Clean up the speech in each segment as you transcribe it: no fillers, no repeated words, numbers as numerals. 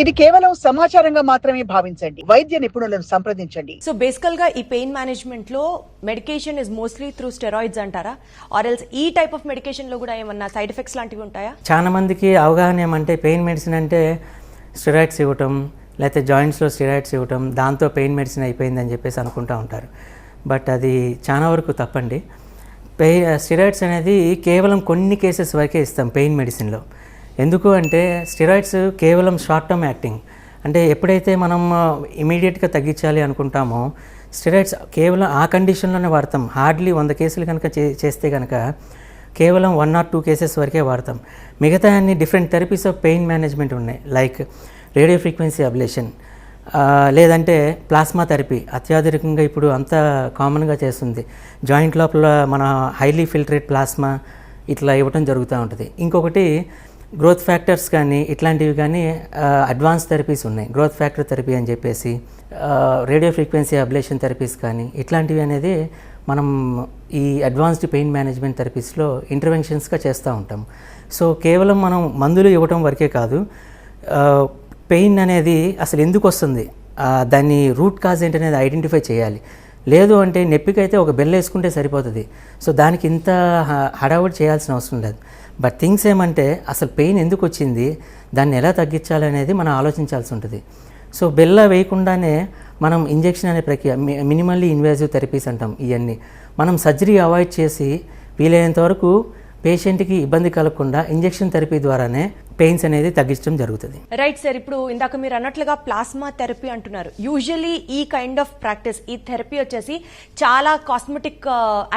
ఇది కేవలం సమాచారంగా మాత్రమే భావించండి. వైద్య నిపుణులను సంప్రదించండి. సో బేసికల్ గా ఈ పెయిన్ మేనేజ్మెంట్ లో medication is mostly through steroids అంటారా, ఆర్ ఎల్స్ ఈ టైప్ ఆఫ్ మెడికేషన్ లో కూడా ఏమన్నా సైడ్ ఎఫెక్ట్స్ లాంటివి ఉంటాయా? చాలా మందికి అవగాహన ఏమంటే పెయిన్ మెడిసిన్ అంటే స్టెరాయిడ్స్ ఇవ్వటం, లేకపోతే జాయింట్స్లో స్టెరాయిడ్స్ ఇవ్వటం, దాంతో పెయిన్ మెడిసిన్ అయిపోయిందని చెప్పేసి అనుకుంటూ ఉంటారు. బట్ అది చాలా వరకు తప్పండి. స్టెరాయిడ్స్ అనేది కేవలం కొన్ని కేసెస్ వరకే ఇస్తాం పెయిన్ మెడిసిన్లో. ఎందుకు అంటే స్టెరాయిడ్స్ కేవలం షార్ట్ టర్మ్ యాక్టింగ్. అంటే ఎప్పుడైతే మనం ఇమీడియట్గా తగ్గించాలి అనుకుంటామో స్టెరాయిడ్స్ కేవలం ఆ కండిషన్లోనే వాడతాం. హార్డ్లీ 100 కేసులు కనుక చేస్తే కనుక కేవలం 1 or 2 కేసెస్ వరకే వాడతాం. మిగతా అన్ని different therapies of pain management ఉన్నాయి. లైక్ రేడియో ఫ్రీక్వెన్సీ అబ్లేషన్, లేదంటే ప్లాస్మా థెరపీ అత్యాధునికంగా ఇప్పుడు అంతా కామన్గా చేస్తుంది. జాయింట్ లోపల మన హైలీ ఫిల్టరేట్ ప్లాస్మా ఇట్లా ఇవ్వటం జరుగుతూ ఉంటుంది. ఇంకొకటి గ్రోత్ ఫ్యాక్టర్స్ కానీ ఇట్లాంటివి కానీ అడ్వాన్స్ థెరపీస్ ఉన్నాయి. గ్రోత్ ఫ్యాక్టర్ థెరపీ అని చెప్పేసి, రేడియో ఫ్రీక్వెన్సీ అబ్లేషన్ థెరపీస్ కానీ ఇట్లాంటివి అనేది మనం ఈ అడ్వాన్స్డ్ పెయిన్ మేనేజ్మెంట్ థెరపీస్లో ఇంటర్వెన్షన్స్గా చేస్తూ ఉంటాం. సో కేవలం మనం మందులు ఇవ్వటం వరకే కాదు, పెయిన్ అనేది అసలు ఎందుకు వస్తుంది, దాన్ని రూట్ కాజ్ ఏంటనేది ఐడెంటిఫై చేయాలి. లేదు అంటే నొప్పికైతే ఒక బెల్ వేసుకుంటే సరిపోతుంది. సో దానికి ఇంత హడావుడి చేయాల్సిన అవసరం లేదు. బట్ థింగ్స్ ఏమంటే అసలు పెయిన్ ఎందుకు వచ్చింది, దాన్ని ఎలా తగ్గించాలనేది మనం ఆలోచించాల్సి ఉంటుంది. సో బెల్ల వేయకుండానే మనం ఇంజెక్షన్ అనే ప్రక్రియ, మినిమల్లీ ఇన్వేజివ్ థెరపీస్ అంటాం, ఇవన్నీ మనం సర్జరీ అవాయిడ్ చేసి వీలైనంత వరకు పేషెంట్కి ఇబ్బంది కలగకుండా ఇంజెక్షన్ థెరపీ ద్వారానే పెయిన్స్ అనేది తగ్గించడం జరుగుతుంది. రైట్ సార్, ఇప్పుడు ఇందాక మీరు అన్నట్లుగా ప్లాస్మా థెరపీ అంటున్నారు. యూజువల్లీ ఈ కైండ్ ఆఫ్ ప్రాక్టీస్, ఈ థెరపీ వచ్చేసి చాలా కాస్మెటిక్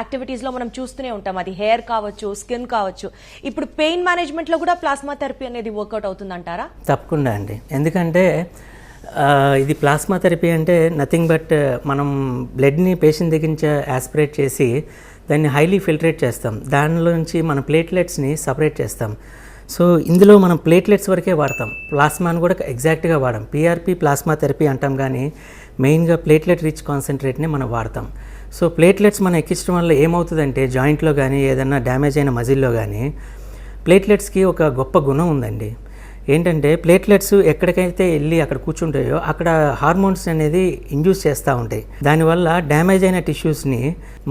యాక్టివిటీస్ లో మనం చూస్తూనే ఉంటాం. అది హెయిర్ కావచ్చు, స్కిన్ కావచ్చు. ఇప్పుడు పెయిన్ మేనేజ్మెంట్ లో కూడా ప్లాస్మా థెరపీ అనేది వర్కౌట్ అవుతుందంటారా? తప్పకుండా అండి. ఎందుకంటే ఇది ప్లాస్మా థెరపీ అంటే నథింగ్ బట్ మనం బ్లడ్ని పేషెంట్ దగ్గర నుంచి యాస్పిరేట్ చేసి దాన్ని హైలీ ఫిల్టరేట్ చేస్తాం. దానిలోంచి మన ప్లేట్లెట్స్ని సపరేట్ చేస్తాం. సో ఇందులో మనం ప్లేట్లెట్స్ వరకే వాడతాం, ప్లాస్మాను కూడా ఎగ్జాక్ట్గా వాడాం. పిఆర్పి ప్లాస్మా థెరపీ అంటాం, కానీ మెయిన్గా ప్లేట్లెట్ రిచ్ కాన్సన్ట్రేట్ని మనం వాడతాం. సో ప్లేట్లెట్స్ మనం ఎక్కించడం వల్ల ఏమవుతుందంటే జాయింట్లో కానీ ఏదైనా డ్యామేజ్ అయిన మజిల్లో కానీ ప్లేట్లెట్స్కి ఒక గొప్ప గుణం ఉందండి. ఏంటంటే ప్లేట్లెట్స్ ఎక్కడికైతే వెళ్ళి అక్కడ కూర్చుంటాయో అక్కడ హార్మోన్స్ అనేది ఇండ్యూస్ చేస్తూ ఉంటాయి. దానివల్ల డ్యామేజ్ అయిన టిష్యూస్ని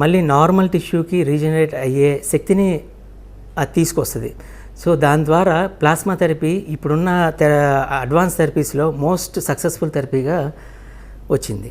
మళ్ళీ నార్మల్ టిష్యూకి రీజనరేట్ అయ్యే శక్తిని అది తీసుకొస్తుంది. సో దాని ద్వారా ప్లాస్మా థెరపీ ఇప్పుడున్న అడ్వాన్స్ థెరపీస్లో మోస్ట్ సక్సెస్ఫుల్ థెరపీగా వచ్చింది.